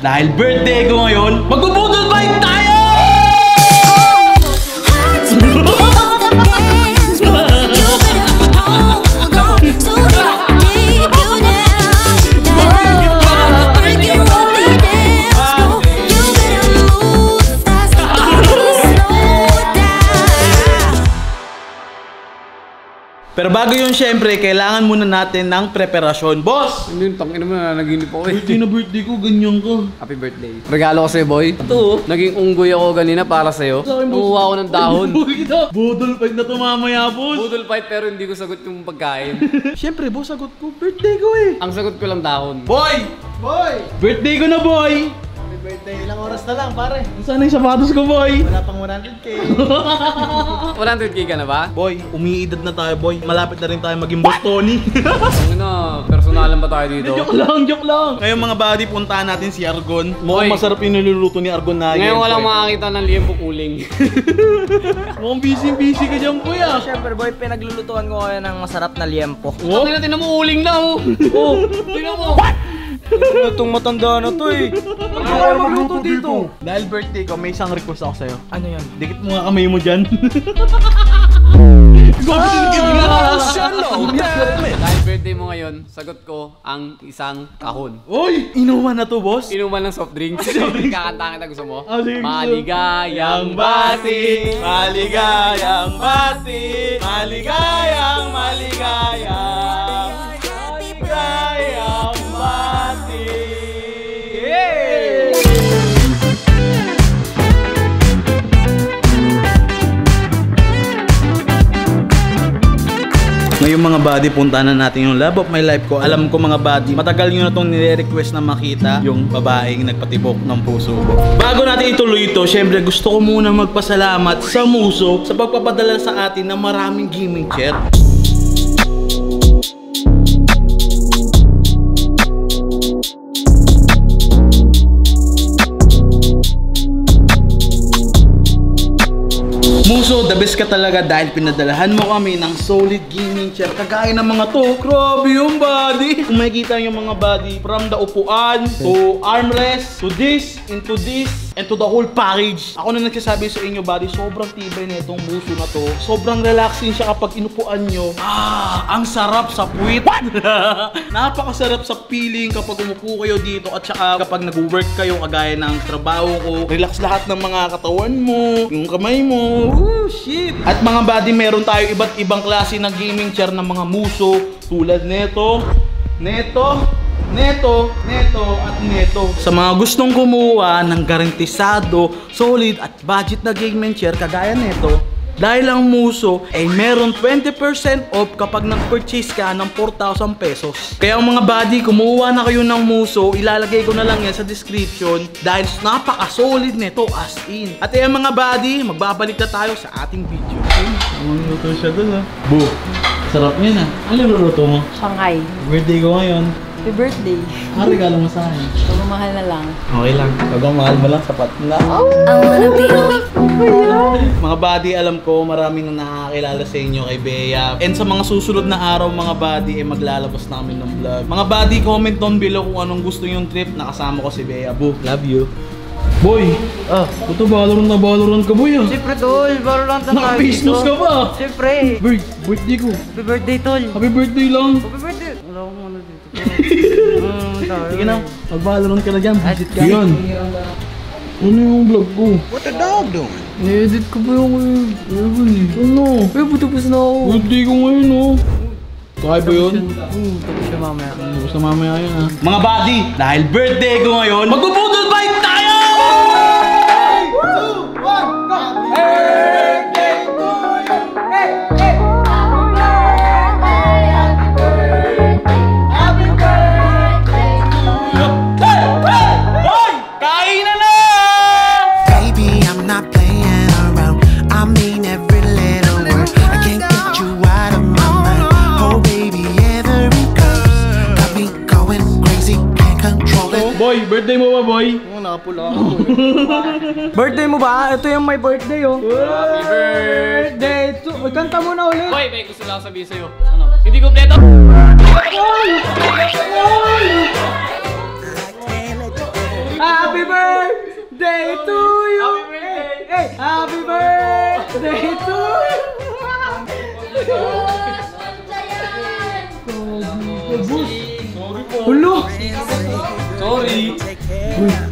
dahil birthday ko ngayon, magbubudol fight tayo! Pero bago yun, syempre, kailangan muna natin ng preparasyon. Boss! Hindi, tangin naman na naginip ako eh. Birthday na birthday ko, ganyan ka. Happy birthday. Regalo ko sa'yo, boy. Ito, naging unggoy ako ganina para sa'yo. Umuha ako ng dahon. Budol fight na to mamaya, boss. Budol fight pero hindi ko sagot yung pagkain. Syempre, boss, sagot ko. Birthday ko eh. Ang sagot ko lang dahon. Boy! Boy! Birthday ko na, boy! Happy birthday. Ilang oras na lang, pare. Saan yung sapatos ko, boy? Wala pang 100k. 100k ka na ba? Boy, umiidad na tayo, boy. Malapit na rin tayo maging boss Tony. Ano, personalan ba tayo dito? Joke lang, joke lang. Ngayon mga buddy, puntahan natin si Argon. Mukhang Boy. masarap yung niluluto ni Argon na Ngayon walang makakita ng liempo cooling. Mukhang busy ka dyan, boy ah. Siyempre, boy, pinaglulutuan ko kayo ng masarap na liempo. Oh? Tingnan natin na mo uling na oh. Oh, tingnan mo. Itong matanda na to eh. Ano kayo magluto dito? Dahil birthday ko, may isang request ako sa'yo. Ano yan? Dikit mo nga kamay mo dyan. Dahil birthday mo ngayon, sagot ko ang isang kahon. Uy! Inuman na to, boss. Inuman ng soft drinks. Kakanta kita, gusto mo? Ah, sige, gusto. Maligayang bati. Maligayang bati. Maligayang, maligayang. Maligayang bati. Yay! Ngayong mga buddy, punta na natin yung Love of My Life ko. Alam ko mga buddy, matagal nyo na itong nire-request na makita yung babaeng nagpatibok ng puso ko. Bago natin ituloy ito, syempre gusto ko muna magpasalamat sa Muso sa pagpapadala sa atin ng maraming gaming chair. Muso, the best ka talaga dahil pinadalahan mo kami ng solid gaming chair kagaya ng mga to. Grabe yung body. Kung makikita yung mga body from the upuan to armrest to this, into this, and to the whole package. Ako na nagsasabi sa inyo body, sobrang tibay na itong Muso na to. Sobrang relaxing siya kapag inupuan nyo. Ang sarap sa puwit. Napakasarap sa feeling kapag umupo kayo dito at saka kapag nag-work kayo kagaya ng trabaho ko. Relax lahat ng mga katawan mo, yung kamay mo. Oh, shit! At mga buddy, meron tayo iba't ibang klase ng gaming chair ng mga Muso tulad neto, neto, at neto. Sa mga gustong kumuha ng garantisado, solid at budget na gaming chair kagaya neto, dahil ang Muso ay meron 20% off kapag nag-purchase ka ng 4,000 pesos. Kaya ang mga buddy, kumuha na kayo ng Muso, ilalagay ko na lang yan sa description dahil napaka-solid nito as in. At yung mga buddy, magbabalik na tayo sa ating video. Luto siya dun ah. Bu, sarap yan ah. Ano luluto mo? Shanghai. Birthday ko ngayon. Happy birthday. Ano regalo mo sa akin? Pagmamahal na lang. Okay lang. Pagmamahal mo lang, sapat na. Mga buddy, alam ko maraming na nakakilala sa inyo kay Bea. And sa mga susunod na araw mga buddy, maglalabas namin ng vlog. Mga buddy, comment down below kung anong gusto yung trip. Nakasama ko si Bea. Bu, love you. Boy! Puto Valorant ka boy ah! Siyempre, tol. Valorant na tayo Naka-face dito. mask ka ba? Siyempre. Birthday ko. Happy birthday, tol. Happy birthday lang. Happy birthday. Wala akong ano dito. Sige na, mag-Valorant ka na dyan. Visit ka. Yan. Ano yung vlog ko? What the dog doing? I-edit ko pa yung ano? Putupos na ako. Birthday ko ngayon oh. Kaya ba yun? Tapos siya mamaya. Tapos na mamaya yun ah. Mga buddy, dahil birthday ko ngayon, magbubudol fight tayo! 2, 1, go! Birthday to you! Hey! Hey! Happy birthday to you! Boy! Kain na na! Baby, I'm not playing around. I mean every little word. I can't get you out of my mind. Oh baby, every curse got me going crazy. Can't control it. Boy, birthday mo ba boy? Oo, nakapula ako. Birthday mo ba? Ito yung my birthday oh. Happy birthday to... Kanta mo na ulit. Boy, may gusto lang sabihin sa'yo. Ano? Hindi kompleto? birthday to you! Hey! Happy birthday to you! Hulo! Sorry.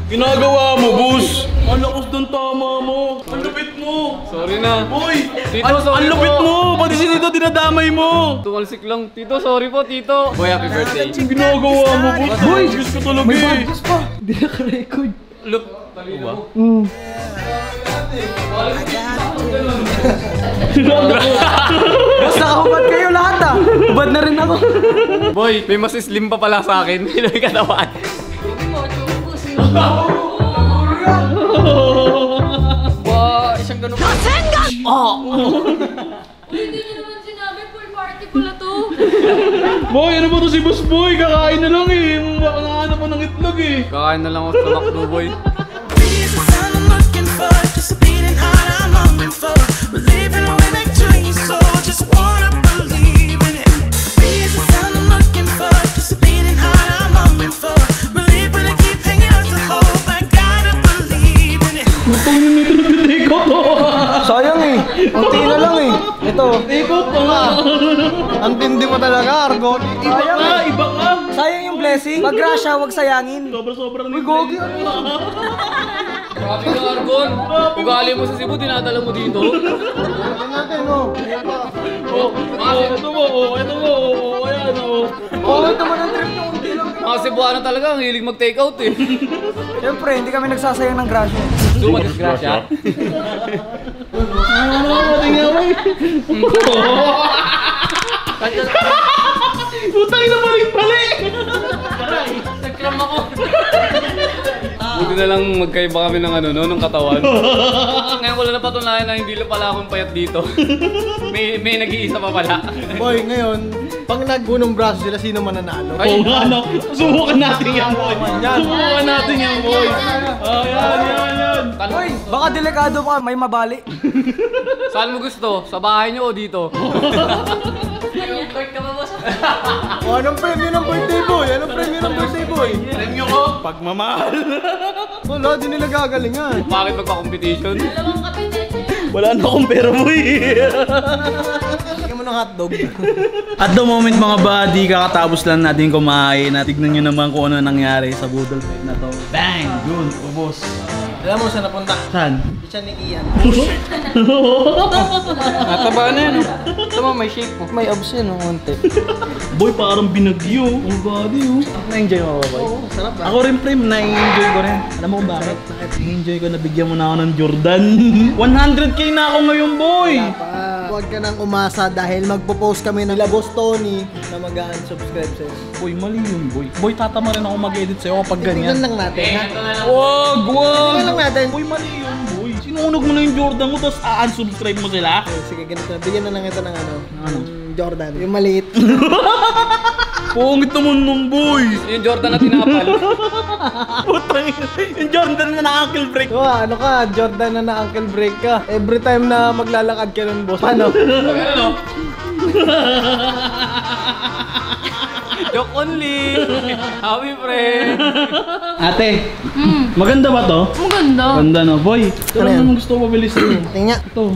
Ginagawa mo, boss. Ang lakas ng tama mo. Ang lupit mo. Sorry na. Boy! Tito, Ang sorry lupit po. mo! Pati si Tito dinadamay mo! Tumalsik lang. Tito, sorry po, Tito. Boy, happy birthday. Ang ginagawa mo, boss. Boy! Diyos ko talaga May eh. badges pa! Hindi naka-record. Look, talino mo. Boss, nakahubad kayo lahat ah! Hubad na rin ako. Boy, may mas slim pa pala sa akin. May katawan. Wow, isang ganun. Hindi nyo naman sinabi, full party pala to. Boy, ano ba to si Boss Boy? Kakain na lang eh. Nakahanap mo ng itlog eh. Kakain na lang ako sa McDo, boy. Be the sound I'm looking for, just a beating heart I'm hoping for. Believing when I turn your soul, just wanna believe in it. Be the sound I'm looking for, just a beating heart I'm hoping for. Believe when I keep hanging on to hope, I gotta believe in it. Ikaw to. Sayang eh. Unti na lang eh. Ito. Ikaw pa nga. Ang tindi mo talaga, Argo. Iba ka, iba ka. Sayang yung blessing. Pag-grasya, huwag sayangin. Sobra-sobra na. Uy, Gogi, ano yun? Grabe ka, Argon. Ugali mo sa Cebu, dinadala mo dito. Tingnan natin, oh. Ito mo, ito mo. Ayan, oh. Oo, ito man ang trip nyo. Unti lang. Mga Cebuano talaga, ang hilig mag-take out eh. Siyempre, hindi kami nagsasayang ng grasya. Suma, disgrasya. Putang ina mo rin pala eh. Nagkram ako. Buti na lang magkaiba kami ng ano, no, ng katawan. Ngayon ko lang napatunayan na hindi lang pala akong payat dito. May nag-iisa pa pala. Boy, ngayon, pag naggunong braso sila, sino mananalo? Oo nga, no. Subukan natin yan, boy. Subukan natin yan, boy. Yan. Uy, baka delikado pa, may mabali. Saan mo gusto? Sa bahay niyo o dito? Yung bird ka ba, boss? O, anong premyo ng birthday boy? Anong premyo ng birthday boy? Premyo ko, pagmamahal. Wala, di nila gagalingan. Bakit magpa-competition? Dalawang kape, Tete. Wala na akong pera, boy. Bigyan mo ng hotdog. At the moment mga buddy, kakatapos lang natin kumain. Tignan nyo naman kung ano nangyari sa Boodle Fight na to. Bang! Yun, ubos. Alam mo saan napunta? Saan? Siya ni Ian. Nataba na yan, oh. Ito mo, may shape mo. May abs yan, oh, konti. Boy, parang binagyo. Ang body, oh. Na-enjoy mo ba, boy? Oo, sarap ba? Ako rin, Prem, na-enjoy ko rin. Alam mo kung bakit? Na-enjoy ko, nabigyan mo na ako ng Jordan. 100k na ako ngayon, boy! Huwag ka nang umasa dahil magpo-post kami ng Labos Tony na mag-unsubscribe sa'yo. Boy, mali yun, boy. Boy, tatama rin ako mag-edit sa'yo kapag Tignan ganyan. lang natin, ha? Wag! Tignan lang natin. Boy, mali yun, boy. Sinunog mo na yung Jordan mo, tapos unsubscribe mo sila? Sige, ganito. Bigyan na lang ito ng ano. Ano? Jordan. Yung maliit. Pungit naman nung boy! Yung Jordan na tinapal. Putang ina, yung Jordan na na-ankle break. Ano ka? Jordan na na-ankle break ka. Every time na maglalakad ka nun, boss. Ano? Ano? Joke only. Happy friend. Ate, maganda ba to? Maganda. Maganda no, boy. Ito Ano lang yan? naman gusto ko mabilis to. Tingnan. Ito.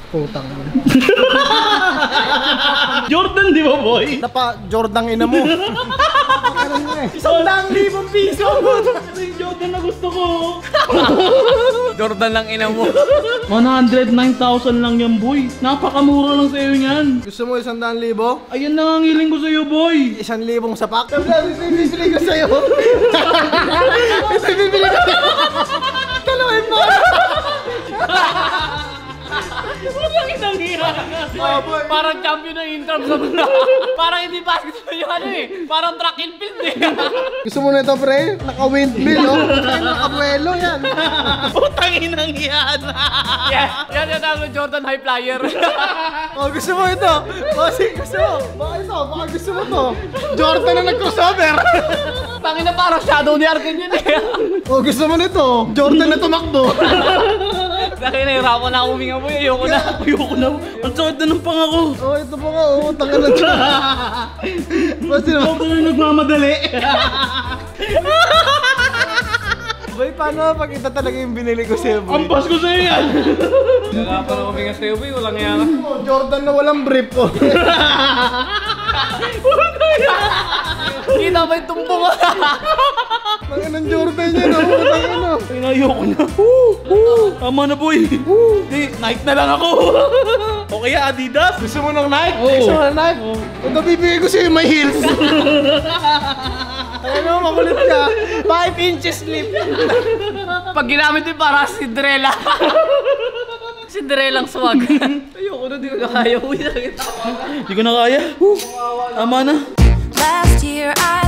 Putang mo. Jordan, di ba, boy? Napa, Jordan ina mo. Ano nga eh? 100,000 piso! Ito yung Jordan na gusto ko. Jordan lang ina mo. 109,000 lang yan, boy. Napakamura lang sa'yo yan. Gusto mo 100,000? Ayan na ang hiling ko sa'yo, boy. 1,000 sapak? Bibili ko sa'yo. Bibili ko sa'yo. Talawin mo. Ang inang hirap. Parang champion ng intram sa bunda. Parang hindi basketball yung ano eh. Parang track and field eh. Gusto mo na ito, pre? Naka-windmill, oh. Naka-buelo yan. Putang inang yan. Yan yung tawag ng Jordan High Flyer. Oh, gusto mo ito? Oh, sige, gusto mo. Baka ito, baka gusto mo to. Jordan na nag-crossover. Tangina parang shadow ni Arkin yun eh. Oh, gusto mo nito? Jordan na tumakbo. Sakin na hirapan na ako huminga mo. Ayoko na. Ayoko na. Ang sakit na ng pangako. Oh, ito pa nga, oh. Tanga na dyan. Basta Ako na nagmamadali. paano pag ito talaga yung binili ko sa'yo, boy? Ampas ko sa'yo yan! Wala pa na kami nga sa'yo, boy. Walang yan. Oh, Jordan na walang brief, oh. Kita ba yung tumbong ko? Mga ng Jordan yan, oh. Putang ina. Ay, ayoko na. Tama na, boy. Di, Nike na lang ako. O kaya Adidas. Gusto mo ng Nike? Oo. Gusto mo ng Nike? Kung nabibigay ko sa'yo may heels. Ano, makulit ka. 5 inches slip. Pag ginamit yung para Cinderella. Cinderellang swag. Ayoko na, di ko na kaya. Uy, Hindi ko na kaya. Tama na. Last year I